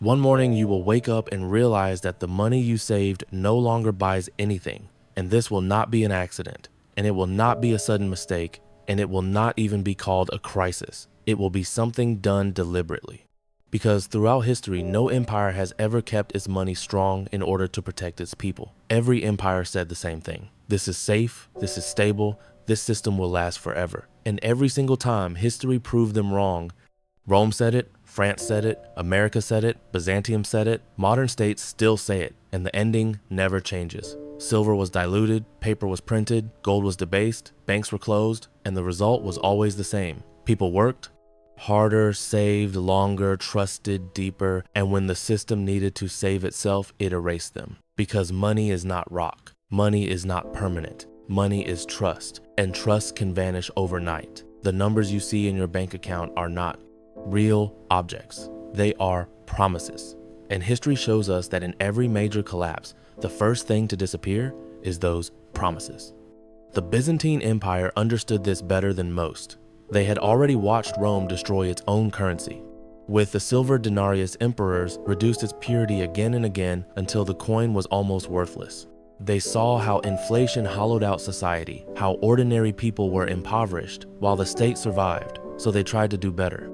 One morning, you will wake up and realize that the money you saved no longer buys anything, and this will not be an accident, and it will not be a sudden mistake, and it will not even be called a crisis. It will be something done deliberately. Because throughout history, no empire has ever kept its money strong in order to protect its people. Every empire said the same thing. This is safe, this is stable, this system will last forever. And every single time, history proved them wrong. Rome said it, France said it, America said it, Byzantium said it, modern states still say it, and the ending never changes. Silver was diluted, paper was printed, gold was debased, banks were closed, and the result was always the same. People worked harder, saved longer, trusted deeper, and when the system needed to save itself, it erased them. Because money is not rock. Money is not permanent. Money is trust, and trust can vanish overnight. The numbers you see in your bank account are not real objects. They are promises. And history shows us that in every major collapse, the first thing to disappear is those promises. The Byzantine Empire understood this better than most. They had already watched Rome destroy its own currency. With the silver denarius, emperors reduced its purity again and again until the coin was almost worthless. They saw how inflation hollowed out society, how ordinary people were impoverished while the state survived, so they tried to do better.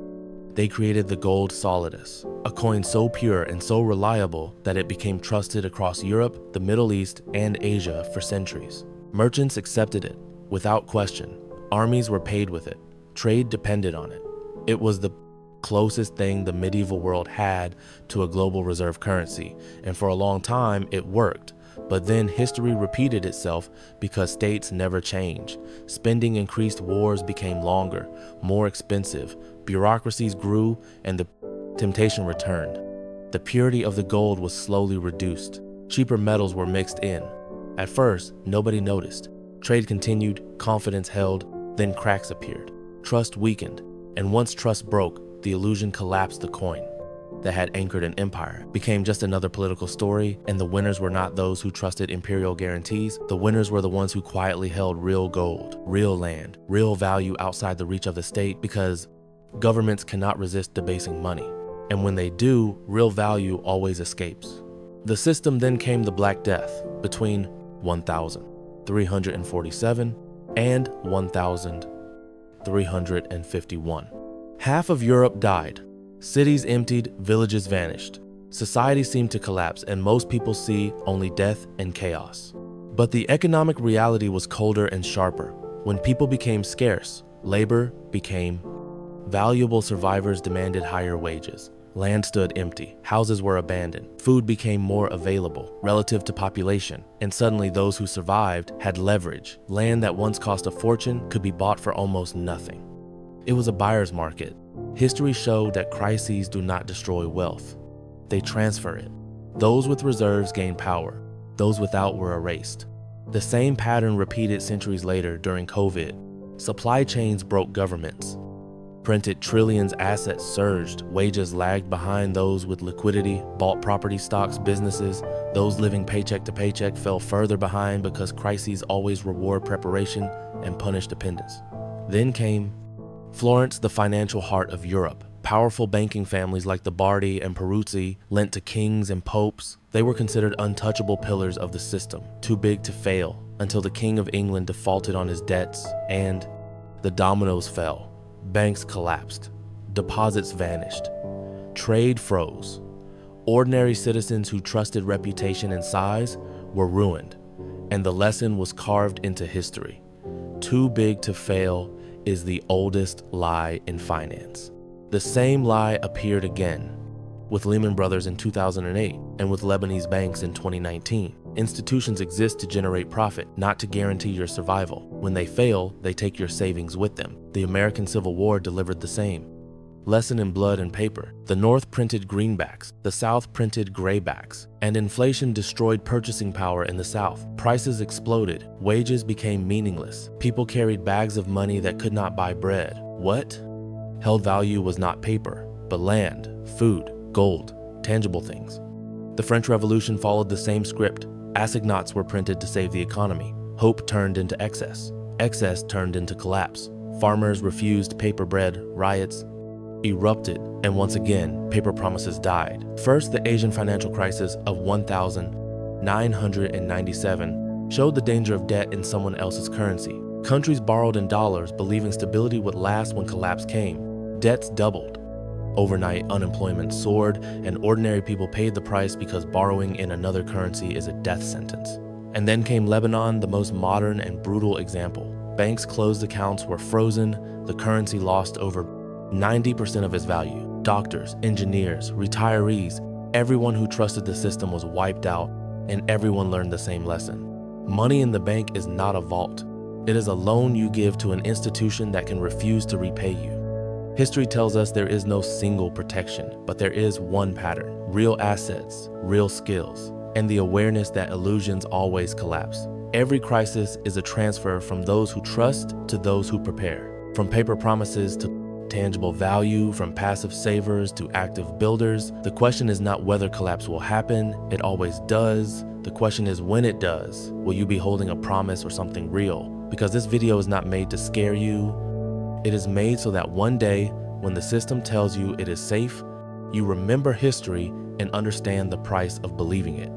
They created the gold solidus, a coin so pure and so reliable that it became trusted across Europe, the Middle East, and Asia for centuries. Merchants accepted it without question. Armies were paid with it. Trade depended on it. It was the closest thing the medieval world had to a global reserve currency, and for a long time it worked. But then history repeated itself because states never change. Spending increased, wars became longer, more expensive, bureaucracies grew, and the temptation returned. The purity of the gold was slowly reduced. Cheaper metals were mixed in. At first, nobody noticed. Trade continued, confidence held, then cracks appeared. Trust weakened, and once trust broke, the illusion collapsed. The coin that had anchored an empire became just another political story, and the winners were not those who trusted imperial guarantees. The winners were the ones who quietly held real gold, real land, real value outside the reach of the state, because governments cannot resist debasing money. And when they do, real value always escapes. The system then came the Black Death between 1347 and 1351. Half of Europe died. Cities emptied, villages vanished. Society seemed to collapse, and most people see only death and chaos. But the economic reality was colder and sharper. When people became scarce, labor became valuable. Survivors demanded higher wages. Land stood empty. Houses were abandoned. Food became more available relative to population. And suddenly those who survived had leverage. Land that once cost a fortune could be bought for almost nothing. It was a buyer's market. History showed that crises do not destroy wealth. They transfer it. Those with reserves gained power. Those without were erased. The same pattern repeated centuries later during COVID. Supply chains broke governments. Printed trillions, assets surged, wages lagged behind those with liquidity, bought property, stocks, businesses. Those living paycheck to paycheck fell further behind because crises always reward preparation and punish dependence. Then came Florence, the financial heart of Europe. Powerful banking families like the Bardi and Peruzzi lent to kings and popes. They were considered untouchable pillars of the system, too big to fail, until the King of England defaulted on his debts and the dominoes fell. Banks collapsed. Deposits vanished. Trade froze. Ordinary citizens who trusted reputation and size were ruined, and the lesson was carved into history. Too big to fail is the oldest lie in finance. The same lie appeared again with Lehman Brothers in 2008 and with Lebanese banks in 2019. Institutions exist to generate profit, not to guarantee your survival. When they fail, they take your savings with them. The American Civil War delivered the same. Lesson in blood and paper. The North printed greenbacks, the South printed graybacks, and inflation destroyed purchasing power in the South. Prices exploded, wages became meaningless. People carried bags of money that could not buy bread. What held value was not paper, but land, food, gold, tangible things. The French Revolution followed the same script. Assignats were printed to save the economy. Hope turned into excess. Excess turned into collapse. Farmers refused paper bread, riots, erupted, and once again, paper promises died. First, the Asian financial crisis of 1997 showed the danger of debt in someone else's currency. Countries borrowed in dollars, believing stability would last when collapse came. Debts doubled. Overnight, unemployment soared, and ordinary people paid the price because borrowing in another currency is a death sentence. And then came Lebanon, the most modern and brutal example. Banks' closed accounts were frozen, the currency lost over 90% of its value. Doctors, engineers, retirees, everyone who trusted the system was wiped out, and everyone learned the same lesson. Money in the bank is not a vault. It is a loan you give to an institution that can refuse to repay you. History tells us there is no single protection, but there is one pattern: real assets, real skills, and the awareness that illusions always collapse. Every crisis is a transfer from those who trust to those who prepare, from paper promises to tangible value, from passive savers to active builders. The question is not whether collapse will happen, it always does. The question is when it does, will you be holding a promise or something real? Because this video is not made to scare you. It is made so that one day, when the system tells you it is safe, you remember history and understand the price of believing it.